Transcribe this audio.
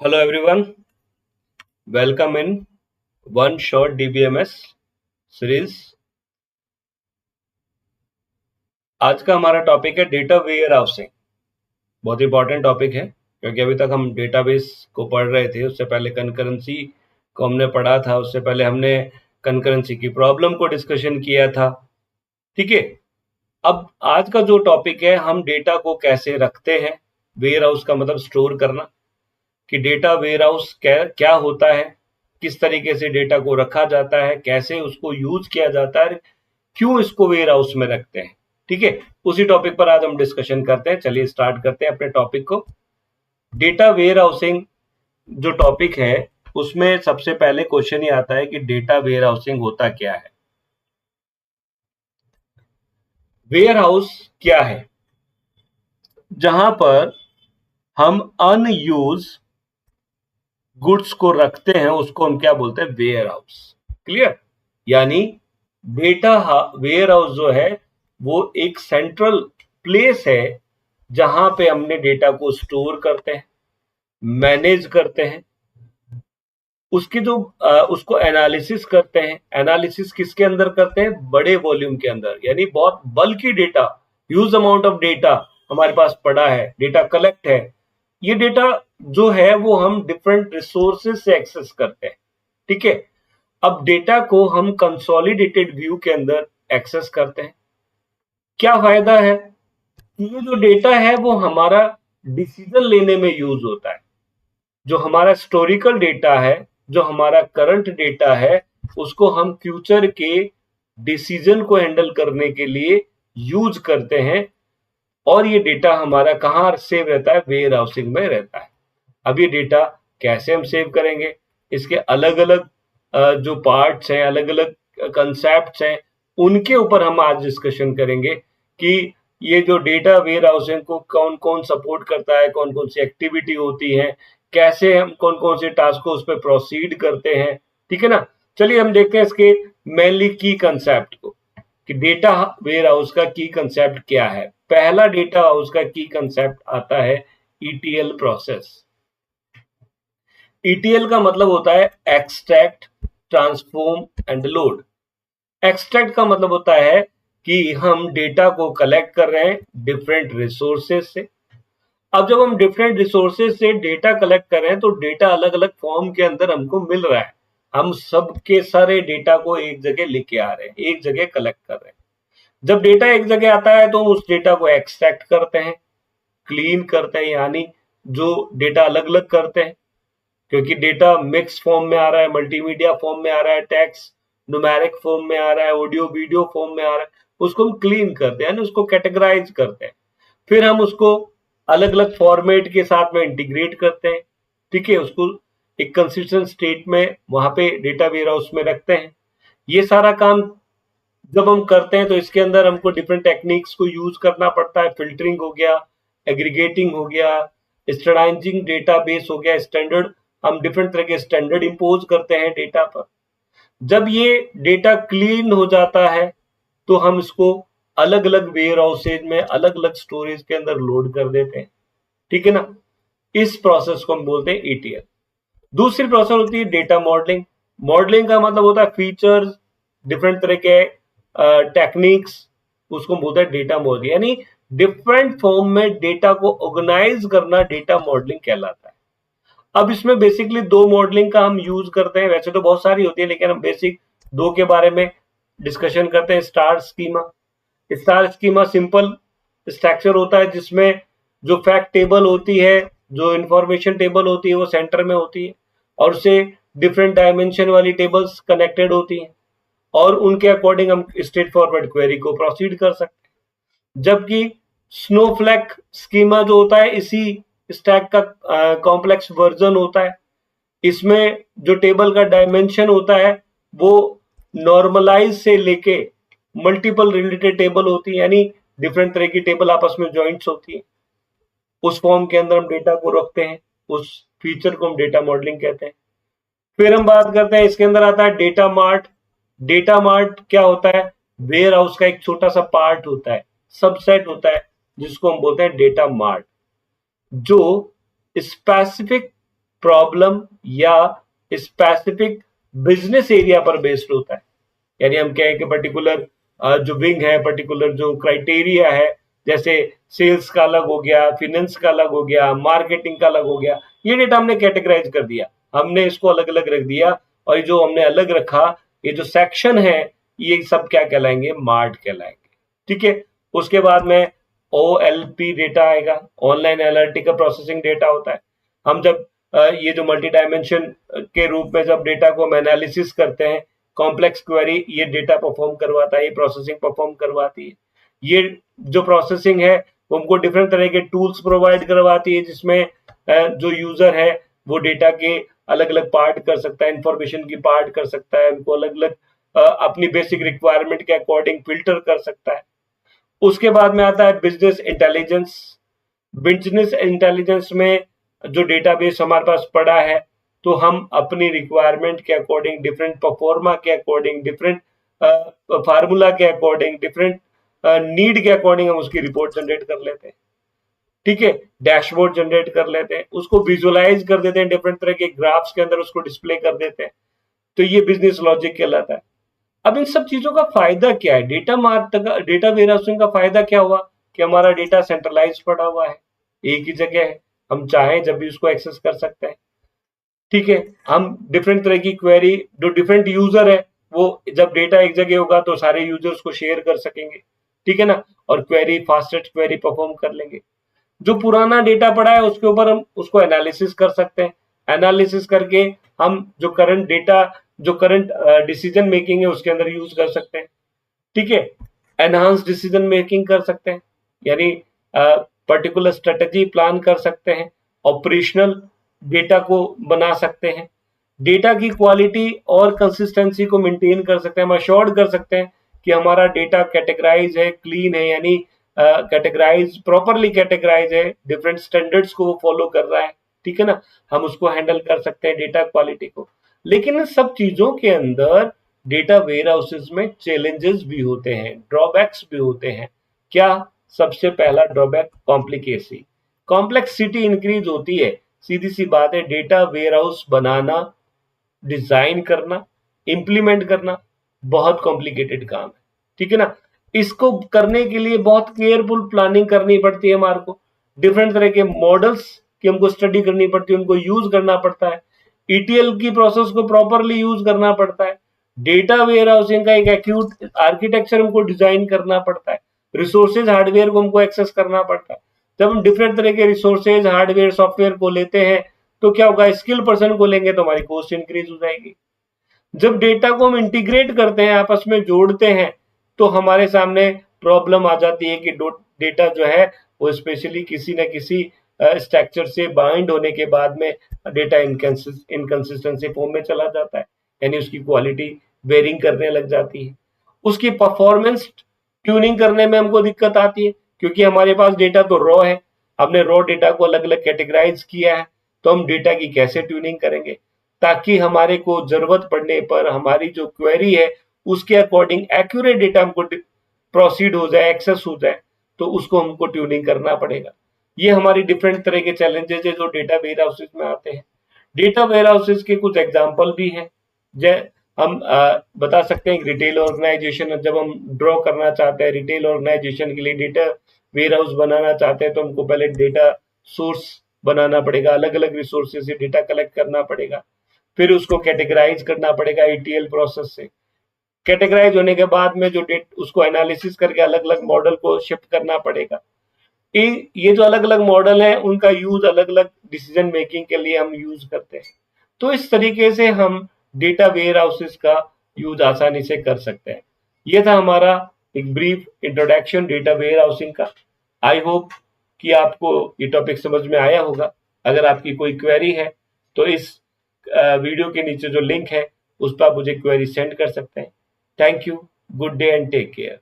Hello everyone, welcome in one short DBMS series. आज का हमारा टॉपिक है डेटा वेयर हाउसिंग। बहुत इंपॉर्टेंट टॉपिक है क्योंकि अभी तक हम डेटाबेस को पढ़ रहे थे, उससे पहले कंकरेंसी को हमने पढ़ा था, उससे पहले हमने कंकरेंसी की प्रॉब्लम को डिस्कशन किया था। ठीक है, अब आज का जो टॉपिक है, हम डेटा को कैसे रखते हैं। वेयर हाउस का मतलब स्टोर करना, कि डेटा वेयर हाउस क्या होता है, किस तरीके से डेटा को रखा जाता है, कैसे उसको यूज किया जाता है, क्यों इसको वेयर हाउस में रखते हैं। ठीक है, उसी टॉपिक पर आज हम डिस्कशन करते हैं। चलिए स्टार्ट करते हैं अपने टॉपिक को। डेटा वेयर हाउसिंग जो टॉपिक है, उसमें सबसे पहले क्वेश्चन ही आता है कि डेटा वेयर हाउसिंग होता क्या है। वेयर हाउस क्या है? जहां पर हम अनयूज गुड्स को रखते हैं, उसको हम क्या बोलते हैं? Warehouse. क्लियर? यानी डेटा वेयर हाउस जो है वो एक सेंट्रल प्लेस है जहां पे हमने डेटा को स्टोर करते हैं, मैनेज करते हैं, उसके जो उसको एनालिसिस करते हैं। एनालिसिस किसके अंदर करते हैं? बड़े वॉल्यूम के अंदर, यानी बहुत बल्कि data, huge amount of data हमारे पास पड़ा है, डेटा कलेक्ट है। ये डेटा जो है वो हम डिफरेंट रिसोर्सेज से एक्सेस करते हैं। ठीक है, अब डेटा को हम कंसोलिडेटेड व्यू के अंदर एक्सेस करते हैं। क्या फायदा है? ये जो डेटा है वो हमारा डिसीजन लेने में यूज होता है। जो हमारा हिस्टोरिकल डेटा है, जो हमारा करंट डेटा है, उसको हम फ्यूचर के डिसीजन को हैंडल करने के लिए यूज करते हैं। और ये डेटा हमारा कहाँ सेव रहता है? वेयर हाउसिंग में रहता है। अब ये डेटा कैसे हम सेव करेंगे? इसके अलग अलग जो पार्ट्स हैं, अलग अलग कंसेप्ट हैं, उनके ऊपर हम आज डिस्कशन करेंगे कि ये जो डेटा वेयर हाउसिंग को कौन कौन सपोर्ट करता है, कौन कौन सी एक्टिविटी होती है, कैसे हम कौन कौन से टास्क को उस पर प्रोसीड करते हैं। ठीक है ना? चलिए हम देखते हैं इसके मेनली की कंसेप्ट को, कि डेटा वेयर हाउस का की कंसेप्ट क्या है। पहला डेटा हाउस का की कंसेप्ट आता है ईटीएल प्रोसेस। ईटीएल का मतलब होता है extract, transform and load. Extract का मतलब होता है कि हम डेटा को कलेक्ट कर रहे हैं डिफरेंट रिसोर्सेज से। अब जब हम डिफरेंट रिसोर्सेज से डेटा कलेक्ट कर रहे हैं तो डेटा अलग अलग फॉर्म के अंदर हमको मिल रहा है। हम सबके सारे डेटा को एक जगह लेके आ रहे हैं, एक जगह कलेक्ट कर रहे हैं। जब डेटा एक जगह आता है तो उस डेटा को एक्सट्रैक्ट करते हैं, क्लीन करते हैं, यानी जो डेटा अलग अलग करते हैं, क्योंकि डेटा मिक्स फॉर्म में आ रहा है, मल्टीमीडिया फॉर्म में आ रहा है, टेक्स्ट न्यूमेरिक फॉर्म में आ रहा है, ऑडियो वीडियो फॉर्म में आ रहा है, उसको हम क्लीन करते हैं, उसको कैटेगराइज करते हैं। फिर हम उसको अलग अलग फॉर्मेट के साथ में इंटीग्रेट करते हैं। ठीक है, उसको एक कंसिस्टेंट स्टेट में वहां पे डेटा वेयर हाउस में रखते हैं। ये सारा काम जब हम करते हैं तो इसके अंदर हमको डिफरेंट टेक्निक्स को यूज करना पड़ता है। फिल्टरिंग हो गया, एग्रीगेटिंग हो गया, स्टैंडर्डाइजिंग डेटाबेस हो गया, स्टैंडर्ड, हम डिफरेंट तरह के स्टैंडर्ड इंपोज करते हैं डेटा पर। जब ये डेटा क्लीन हो जाता है तो हम इसको अलग अलग वेयर हाउसेज में, अलग अलग स्टोरेज के अंदर लोड कर देते हैं। ठीक है ना? इस प्रोसेस को हम बोलते हैं ईटीएल। दूसरी प्रोसेस होती है डेटा मॉडलिंग। मॉडलिंग का मतलब होता है फीचर्स, डिफरेंट तरह के टेक्निक्स, उसको बोलते हैं डेटा मॉडलिंग। यानी डिफरेंट फॉर्म में डेटा को ऑर्गेनाइज करना डेटा मॉडलिंग कहलाता है। अब इसमें बेसिकली दो मॉडलिंग का हम यूज करते हैं, वैसे तो बहुत सारी होती है लेकिन हम बेसिक दो के बारे में डिस्कशन करते हैं। Star schema. Star schema simple structure होता है जिसमें जो फैक्ट टेबल होती है, जो इंफॉर्मेशन टेबल होती है वो सेंटर में होती है, और उससे डिफरेंट डायमेंशन वाली टेबल्स कनेक्टेड होती हैं, और उनके अकॉर्डिंग हम स्ट्रेट फॉरवर्ड क्वेरी को प्रोसीड कर सकते हैं। जबकि स्नोफ्लैक स्कीमा जो होता है, इसी स्टैक का कॉम्प्लेक्स वर्जन होता है। इसमें जो टेबल का डायमेंशन होता है वो नॉर्मलाइज से लेके मल्टीपल रिलेटेड टेबल होती है, यानी डिफरेंट तरह की टेबल आपस में ज्वाइंट्स होती है। उस फॉर्म के अंदर हम डेटा को रखते हैं, उस फीचर को हम डेटा मॉडलिंग कहते हैं। फिर हम बात करते हैं, इसके अंदर आता है डेटा मार्ट। डेटा मार्ट क्या होता है? वेयर हाउस का एक छोटा सा पार्ट होता है, सबसेट होता है, जिसको हम बोलते हैं डेटा मार्ट, जो स्पेसिफिक प्रॉब्लम या स्पेसिफिक बिजनेस एरिया पर बेस्ड होता है। यानी हम कहें कि पर्टिकुलर जो विंग है, पर्टिकुलर जो क्राइटेरिया है, जैसे सेल्स का अलग हो गया, फाइनेंस का अलग हो गया, मार्केटिंग का अलग हो गया, ये डेटा हमने कैटेगराइज कर दिया, हमने इसको अलग अलग रख दिया, और ये जो हमने अलग रखा, ये जो सेक्शन है, ये सब क्या कहलाएंगे? मार्ट कहलाएंगे। ठीक है। उसके बाद में OLP डेटा आएगा, ऑनलाइन एनालिटिकल प्रोसेसिंग डेटा होता है। हम जब ये जो मल्टी डायमेंशन के रूप में जब डेटा को हम एनालिसिस करते हैं, कॉम्प्लेक्स क्वेरी ये डेटा परफॉर्म करवाता है, ये प्रोसेसिंग परफॉर्म करवाती है। ये जो प्रोसेसिंग है वो हमको डिफरेंट तरह के टूल्स प्रोवाइड करवाती है, जिसमें जो यूजर है वो डेटा के अलग अलग पार्ट कर सकता है, इंफॉर्मेशन की पार्ट कर सकता है, उनको अलग अलग अपनी बेसिक रिक्वायरमेंट के अकॉर्डिंग फिल्टर कर सकता है। उसके बाद में आता है बिजनेस इंटेलिजेंस। बिजनेस इंटेलिजेंस में जो डेटाबेस हमारे पास पड़ा है, तो हम अपनी रिक्वायरमेंट के अकॉर्डिंग, डिफरेंट परफॉर्मा के अकॉर्डिंग, डिफरेंट फार्मूला के अकॉर्डिंग, डिफरेंट नीड के अकॉर्डिंग हम उसकी रिपोर्ट जनरेट कर लेते हैं। ठीक है। डैशबोर्ड जनरेट कर लेते हैं, उसको विजुअलाइज कर देते हैं, डिफरेंट तरह के ग्राफ्स के अंदर उसको डिस्प्ले कर देते हैं। तो ये बिजनेस लॉजिक कहलाता है। अब इन सब चीजों का फायदा क्या है? डेटा वेयर हाउसिंग का फायदा क्या हुआ कि हमारा डेटा सेंट्रलाइज पड़ा हुआ है, एक ही जगह है, हम चाहें जब भी उसको एक्सेस कर सकते हैं। ठीक है। हम डिफरेंट तरह की क्वेरी, जो डिफरेंट यूजर है, वो जब डेटा एक जगह होगा तो सारे यूजर्स को शेयर कर सकेंगे। ठीक है ना। और क्वेरी, फास्टेस्ट क्वेरी परफॉर्म कर लेंगे। जो पुराना डेटा पड़ा है उसके ऊपर हम उसको एनालिसिस कर सकते हैं। एनालिसिस करके हम जो करंट डेटा, जो करंट डिसीजन मेकिंग है उसके अंदर यूज कर सकते हैं। ठीक है। एनहांस डिसीजन मेकिंग कर सकते हैं, यानी पर्टिकुलर स्ट्रेटजी प्लान कर सकते हैं, ऑपरेशनल डेटा को बना सकते हैं, डेटा की क्वालिटी और कंसिस्टेंसी को मेंटेन कर सकते हैं, हम अश्योर्ड कर सकते हैं कि हमारा डेटा कैटेगराइज है, क्लीन है, यानी कैटेगराइज, प्रॉपरली कैटेगराइज है, डिफरेंट स्टैंडर्ड्स को वो फॉलो कर रहा है। ठीक है ना। हम उसको हैंडल कर सकते हैं, डेटा क्वालिटी को। लेकिन इन सब चीजों के अंदर डेटा वेयर हाउसेज में चैलेंजेस भी होते हैं, ड्रॉबैक्स भी होते हैं। क्या? सबसे पहला ड्रॉबैक, कॉम्प्लिकेसी, कॉम्प्लेक्सिटी इंक्रीज होती है। सीधी सी बात है, डेटा वेयर हाउस बनाना, डिजाइन करना, इंप्लीमेंट करना बहुत कॉम्प्लिकेटेड काम है। ठीक है ना। इसको करने के लिए बहुत केयरफुल प्लानिंग करनी पड़ती है हमारे को, डिफरेंट तरह के मॉडल्स की हमको स्टडी करनी पड़ती है, उनको यूज करना पड़ता है, ETL की प्रोसेस को प्रॉपरली यूज करना पड़ता है, डेटा वेयर हाउसिंग का एक एक्यूट आर्किटेक्चर हमको डिजाइन करना पड़ता है, रिसोर्सेज हार्डवेयर को हमको एक्सेस करना पड़ता है। जब हम डिफरेंट तरह के रिसोर्सेज, हार्डवेयर, सॉफ्टवेयर को लेते हैं तो क्या होगा? स्किल पर्सन को लेंगे तो हमारी कॉस्ट इंक्रीज हो जाएगी। जब डेटा को हम इंटीग्रेट करते हैं, आपस में जोड़ते हैं, तो हमारे सामने प्रॉब्लम आ जाती है कि डेटा जो है वो स्पेशली किसी न किसी स्ट्रक्चर से बाइंड होने के बाद में डेटा इनकंसिस्टेंसी फॉर्म में चला जाता है, यानी उसकी क्वालिटी वेरिंग करने लग जाती है। उसकी परफॉर्मेंस ट्यूनिंग करने में हमको दिक्कत आती है, क्योंकि हमारे पास डेटा तो रॉ है, हमने रॉ डेटा को अलग अलग कैटेगराइज किया है, तो हम डेटा की कैसे ट्यूनिंग करेंगे ताकि हमारे को जरूरत पड़ने पर हमारी जो क्वेरी है उसके अकॉर्डिंग एक्यूरेट डेटा हमको प्रोसीड हो जाए, एक्सेस हो जाए, तो उसको हमको ट्यूनिंग करना पड़ेगा। ये हमारी डिफरेंट तरह के चैलेंजेस है जो डेटा वेयर हाउसेज में आते हैं। डेटा वेयर हाउसेज के कुछ एग्जाम्पल भी हैं। हम बता सकते हैं रिटेल ऑर्गेनाइजेशन, जब हम ड्रॉ करना चाहते हैं रिटेल ऑर्गेनाइजेशन के लिए डेटा वेयर हाउस बनाना चाहते हैं, तो हमको पहले डेटा सोर्स बनाना पड़ेगा, अलग अलग रिसोर्सेज से डेटा कलेक्ट करना पड़ेगा, फिर उसको कैटेगराइज करना पड़ेगा ETL प्रोसेस से। कैटेगराइज होने के बाद में जो उसको एनालिसिस करके अलग अलग मॉडल को शिफ्ट करना पड़ेगा। ये जो अलग अलग मॉडल है उनका यूज अलग अलग डिसीजन मेकिंग के लिए हम यूज करते हैं। तो इस तरीके से हम डेटा वेयर हाउसेस का यूज आसानी से कर सकते हैं। यह था हमारा एक brief introduction data warehousing का। आई होप कि आपको ये टॉपिक समझ में आया होगा। अगर आपकी कोई क्वेरी है तो इस वीडियो के नीचे जो लिंक है उस पर आप मुझे क्वेरी सेंड कर सकते हैं। Thank you, good day and take care.